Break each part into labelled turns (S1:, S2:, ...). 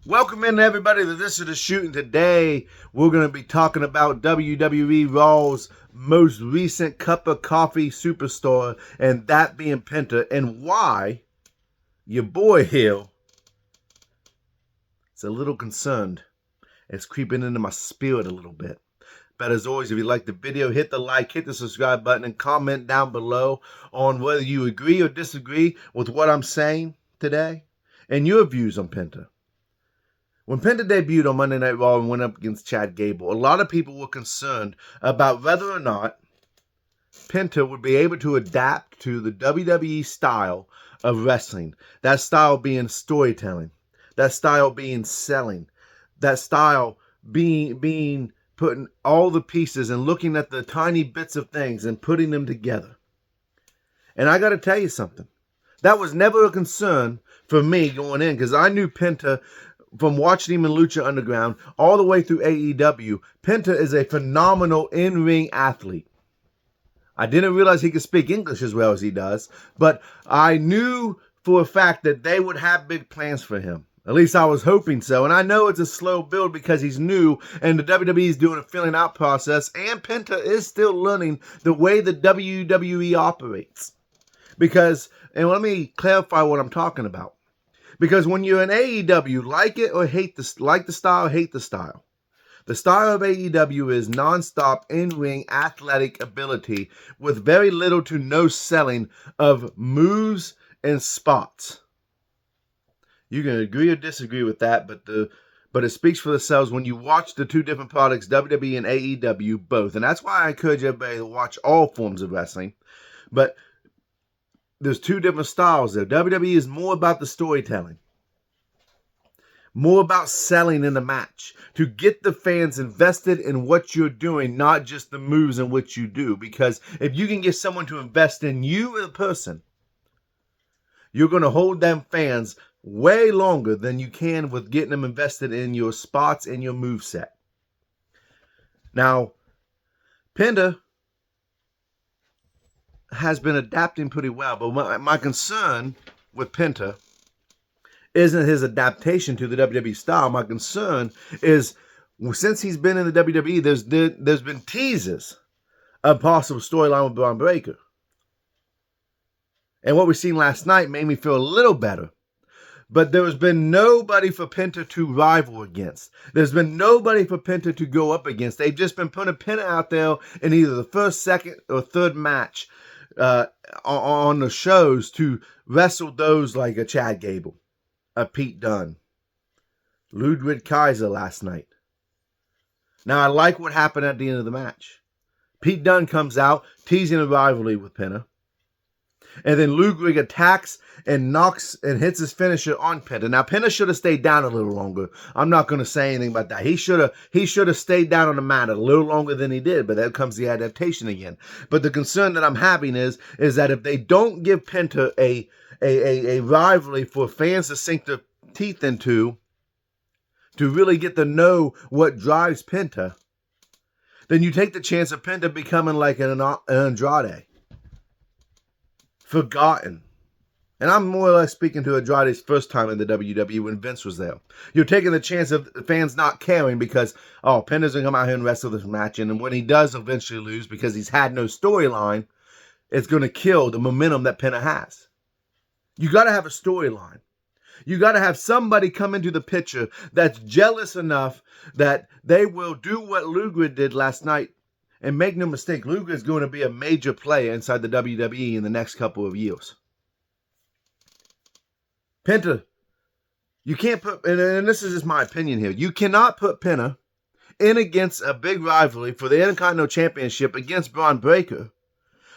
S1: Welcome in everybody to This Is The Shooting. Today we're going to be talking about WWE Raw's most recent cup of coffee superstar, and that being Penta, and why your boy here is a little concerned. It's creeping into my spirit a little bit. But as always, if you like the video, hit the like, hit the subscribe button, and comment down below on whether you agree or disagree with what I'm saying today and your views on Penta. When Penta debuted on Monday Night Raw and went up against Chad Gable, a lot of people were concerned about whether or not Penta would be able to adapt to the WWE style of wrestling. That style being storytelling. That style being selling. That style being putting all the pieces and looking at the tiny bits of things and putting them together. And I got to tell you something. That was never a concern for me going in, because I knew Penta from watching him in Lucha Underground all the way through AEW. Penta is a phenomenal in-ring athlete. I didn't realize he could speak English as well as he does, but I knew for a fact that they would have big plans for him. At least I was hoping so. And I know it's a slow build because he's new and the WWE is doing a filling out process, and Penta is still learning the way the WWE operates. Because, and let me clarify what I'm talking about. Because when you're in AEW, like it or hate like the style, hate the style. The style of AEW is non-stop in-ring athletic ability with very little to no selling of moves and spots. You can agree or disagree with that, but it speaks for themselves when you watch the two different products, WWE and AEW, both. And that's why I encourage everybody to watch all forms of wrestling. But there's two different styles there. WWE is more about the storytelling, more about selling in the match to get the fans invested in what you're doing, not just the moves in which you do. Because if you can get someone to invest in you as a person, you're going to hold them fans way longer than you can with getting them invested in your spots and your moveset. Now, Penta has been adapting pretty well, but my concern with Penta isn't his adaptation to the WWE style. My concern is, since he's been in the WWE, there's been teases of possible storyline with Braun Breaker. And what we seen last night made me feel a little better. But there has been nobody for Penta to rival against. There's been nobody for Penta to go up against. They've just been putting Penta out there in either the first, second, or third match on the shows to wrestle those like a Chad Gable, a Pete Dunne, Ludwig Kaiser last night. Now, I like what happened at the end of the match. Pete Dunne comes out, teasing a rivalry with Penta. And then Ludwig attacks and knocks and hits his finisher on Penta. Now, Penta should have stayed down a little longer. I'm not going to say anything about that. He should have stayed down on the mat a little longer than he did, but there comes the adaptation again. But the concern that I'm having is that if they don't give Penta a rivalry for fans to sink their teeth into, to really get to know what drives Penta, then you take the chance of Penta becoming like an Andrade. Forgotten. And I'm more or less speaking to Andrade's first time in the WWE when Vince was there. You're taking the chance of fans not caring because, Penta's going to come out here and wrestle this match. And when he does eventually lose because he's had no storyline, it's going to kill the momentum that Penta has. You got to have a storyline. You got to have somebody come into the picture that's jealous enough that they will do what Ludwig did last night. And make no mistake, Luger is going to be a major player inside the WWE in the next couple of years. Penta, you can't put, and this is just my opinion here, you cannot put Penta in against a big rivalry for the Intercontinental Championship against Braun Breaker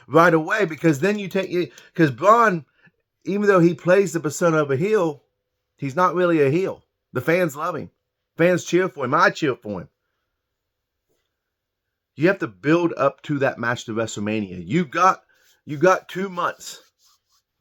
S1: right away, because then because Braun, even though he plays the persona of a heel, he's not really a heel. The fans love him. Fans cheer for him. I cheer for him. You have to build up to that match to WrestleMania. You got 2 months,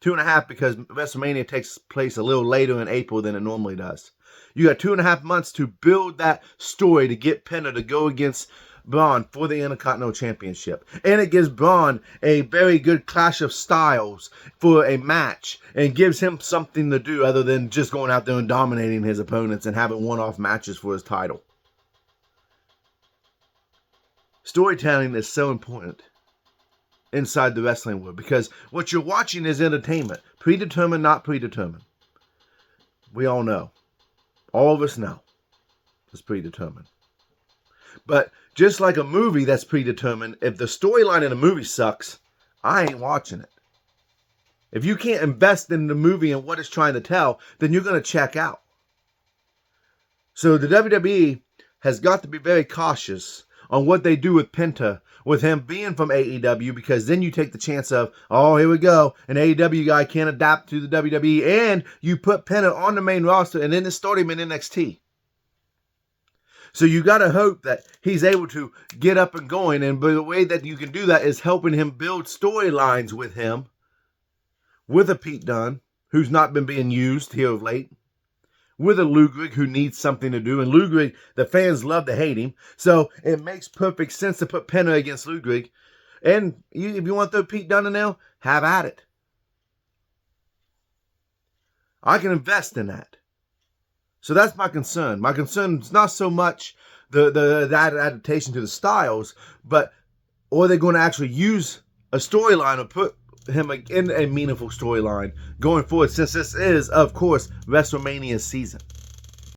S1: 2.5, because WrestleMania takes place a little later in April than it normally does. You got 2.5 months to build that story to get Penta to go against Braun for the Intercontinental Championship. And it gives Braun a very good clash of styles for a match and gives him something to do other than just going out there and dominating his opponents and having one-off matches for his title. Storytelling is so important inside the wrestling world because what you're watching is entertainment. Predetermined, not predetermined. We all know. All of us know it's predetermined. But just like a movie that's predetermined, if the storyline in a movie sucks, I ain't watching it. If you can't invest in the movie and what it's trying to tell, then you're going to check out. So the WWE has got to be very cautious on what they do with Penta, with him being from AEW, because then you take the chance of, oh, here we go, an AEW guy can't adapt to the WWE, and you put Penta on the main roster and then start him in NXT. So you got to hope that he's able to get up and going, and the way that you can do that is helping him build storylines with him, with a Pete Dunne, who's not been being used here of late, with a Ludwig who needs something to do. And Ludwig, the fans love to hate him. So it makes perfect sense to put Penta against Ludwig. And if you want to throw Pete Dunne in there, have at it. I can invest in that. So that's my concern. My concern is not so much that adaptation to the styles, but are they going to actually use a storyline or put him in a meaningful storyline going forward, since this is, of course, WrestleMania season.